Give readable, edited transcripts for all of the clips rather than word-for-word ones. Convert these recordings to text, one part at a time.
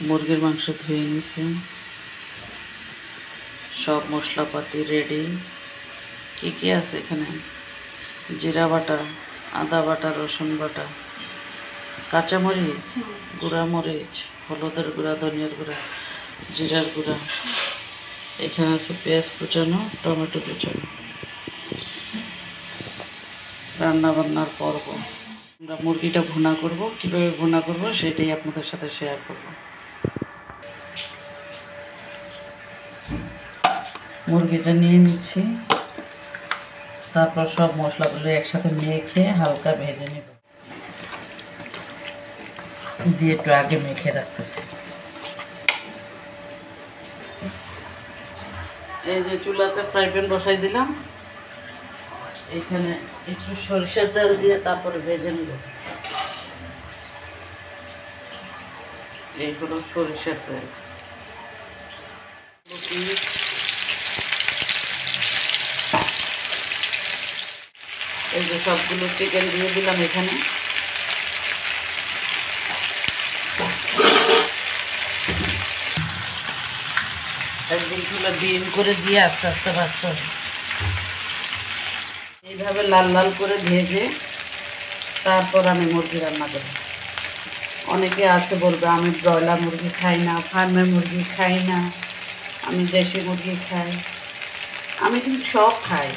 মুরগির মাংস ধুয়ে নিছি, সব মশলাপাতি রেডি। কি কি আছে এখানে? জিরা বাটা, আদা বাটা, রসুন বাটা, কাঁচামরিচ, গুঁড়া মরিচ, হলুদের গুঁড়া, ধনিয়ার গুঁড়া, জিরার গুঁড়া। এখানে আছে পেঁয়াজ কুচানো, টমেটো কুচানো। রান্না বান্নার পর্ব। আমরা মুরগিটা ভুনা করব, কীভাবে ভুনা করব সেটাই আপনাদের সাথে শেয়ার করব। মুরগিটা নিয়ে নিচ্ছি, তারপর সব মশলাগুলো একসাথে মেখে হালকা ভেজে নেব। দিয়ে একটু আগে মেখে রাখতেছি। এই যে চুলাতে ফ্রাই প্যান বসাই দিলাম, এখানে একটু সরিষার তেল দিয়ে তারপরে ভেজে নেব। এই হলো সরিষার তেল। এই যে সবগুলো চিকেন দিয়ে দিলাম এখানে। একদম চুলা ডিম করে দিয়ে আস্তে আস্তে ভাজতে হবে। এইভাবে লাল লাল করে ভেজে তারপর আমি মুরগি রান্না করি। অনেকে আছে বলবে আমি ব্রয়লার মুরগি খাই না, ফার্মের মুরগি খাই না, আমি দেশি মুরগি খাই। আমি কিন্তু সব খাই,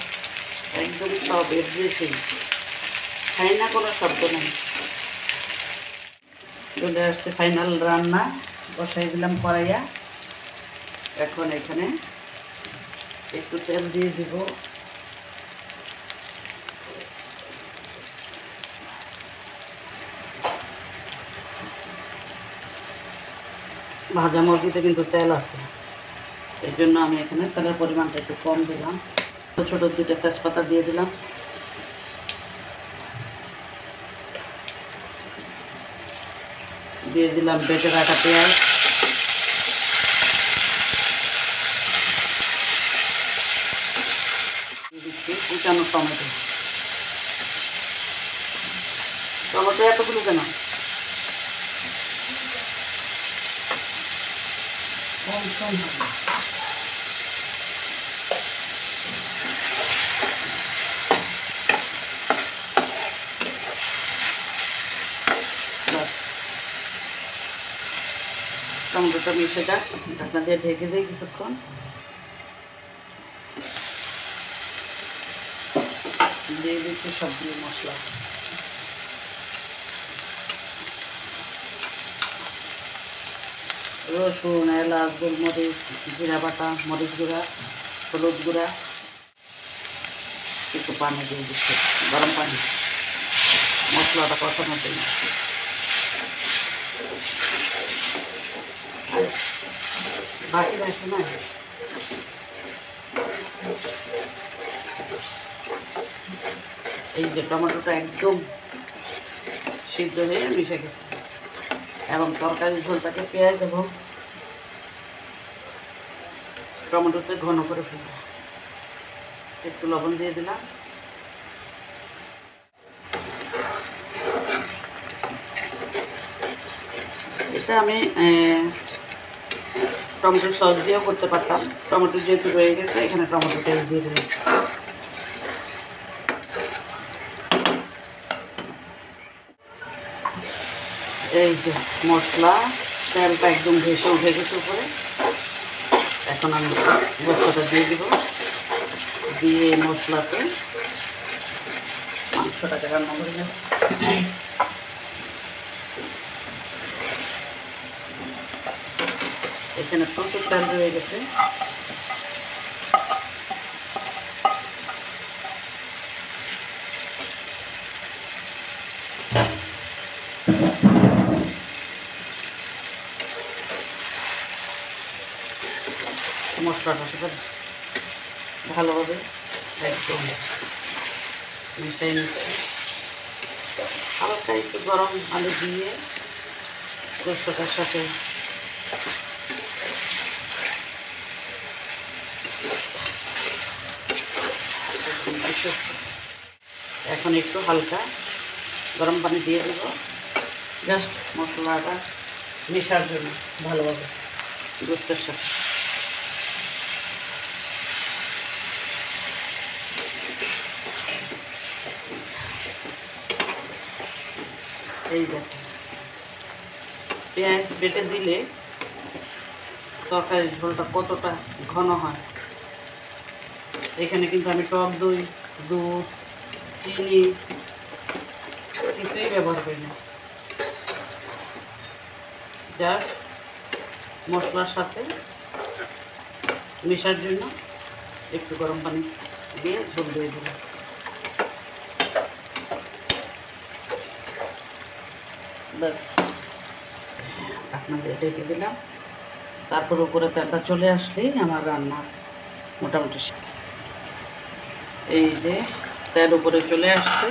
একদম সব, এভরিথিং। খাই না কোনো শব্দ নেই। চলে আসছে ফাইনাল রান্না, বসাই দিলাম কড়াইয়া। এখন এখানে একটু তেল দিয়ে দিব। ভাজা মুরগিতে কিন্তু তেল আছে, এই জন্য আমি এখানে তেলের পরিমাণটা একটু কম দিলাম। ছোট দুটো তেজপাতা দিয়ে দিলাম। দিয়ে দিলাম বেটে রাখা পেঁয়াজ, দিচ্ছি কুচানো টমেটো। টমেটো এতগুলো কেন? কম কম টমেটোটা মিশে যাক, ঢাকনা দিয়ে ঢেকে দিই কিছুক্ষণ। দিয়ে দিচ্ছি সবগুলো মশলা। রসুন, এলাচ, গোলমরিচ, জিরা বাটা, মরিচ গুঁড়া, হলুদ গুঁড়া। একটু পানি দিয়ে দিচ্ছি, গরম পানি, মশলাটা কষানোর জন্য। বাকি রাখে না, এই যে টমেটোটা একদম সিদ্ধ হয়ে মিশে গেছে এবং তরকারির ঝোলটাকে পেঁয়াজ এবং টমেটোতে ঘন করে ফেলব। একটু লবণ দিয়ে দিলাম। এটা আমি টমেটো সস দিয়েও করতে পারতাম, টমেটো যেহেতু রয়ে গেছে এখানে টমেটো পেস্ট দিয়ে দিলাম। এই যে মশলা, তেলটা একদম ভেসে উঠে গেছে উপরে। এখন আমি মশলাটা দিয়ে দিব, দিয়ে মশলাতে মাংসটাকে রান্না করে নেব। এখানে প্রচুর তেল রয়ে গেছে। মশলাটার সাথে ভালোভাবে একদম মিশিয়ে নিচ্ছি। হালকা একটু গরম আলু দিয়ে রসটার সাথে এখন একটু হালকা গরম পানি দিয়ে দেব, জাস্ট মশলাটা মেশার জন্য ভালোভাবে গোস্তের সাথে। এই দেখো, পেঁয়াজ বেটে দিলে তরকারির ঝোলটা কতটা ঘন হয়। এখানে কিন্তু আমি টক দই, দুধ, চিনি কিছুই ব্যবহার করি না, জাস্ট মশলার সাথে মেশার জন্য একটু গরম পানি দিয়ে ঝোল দিয়ে দিলাম। ব্যাস, আপনাদের ঢেকে দিলাম। তারপর উপরে তেলটা চলে আসলেই আমার রান্না মোটামুটি। এই যে তেল উপরে চলে আসছে,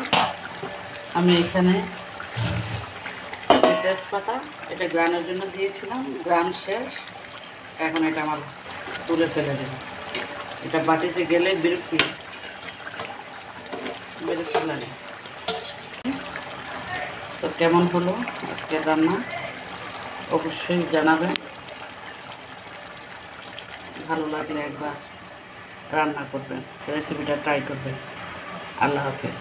আমি এখানে তেজপাতা এটা গ্রানের জন্য দিয়েছিলাম, গ্রান শেষ। এখন এটা আমার তুলে ফেলে দেব। এটা বাটিতে গেলে বিরক্তি লাগে। তো কেমন হলো আজকের রান্না অবশ্যই জানাবেন। ভালো লাগলে একবার রান্না করবেন, রেসিপিটা ট্রাই করবেন। আল্লাহ হাফেজ।